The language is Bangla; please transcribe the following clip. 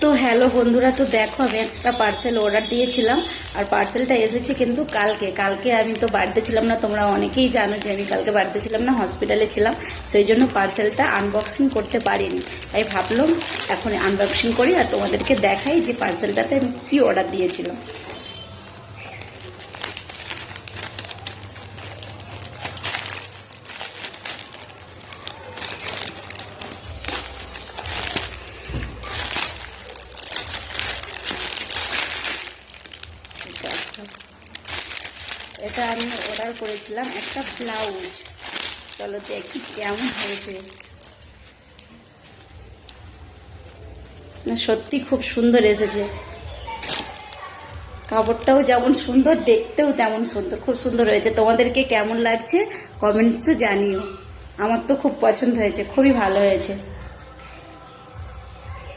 তো হ্যালো বন্ধুরা, তো দেখো আমি একটা পার্সেল অর্ডার দিয়েছিলাম আর পার্সেলটা এসেছে কিন্তু কালকে আমি তো বাড়িতে ছিলাম না। তোমরা অনেকেই জানো যে আমি কালকে বাড়িতে ছিলাম না, হসপিটালে ছিলাম। সেই জন্য পার্সেলটা আনবক্সিং করতে পারিনি। তাই ভাবলাম এখন আনবক্সিং করি আর তোমাদেরকে দেখাই যে পার্সেলটাতে আমি কী অর্ডার দিয়েছিলাম। এটা আমি অর্ডার করেছিলাম একটা ব্লাউজ। চলো দেখি কেমন হয়েছে। না সত্যি খুব সুন্দর এসেছে। কাপড়টাও যেমন সুন্দর, দেখতেও তেমন সুন্দর, খুব সুন্দর হয়েছে। তোমাদেরকে কেমন লাগছে কমেন্টসে জানিও। আমার তো খুব পছন্দ হয়েছে, খুবই ভালো হয়েছে।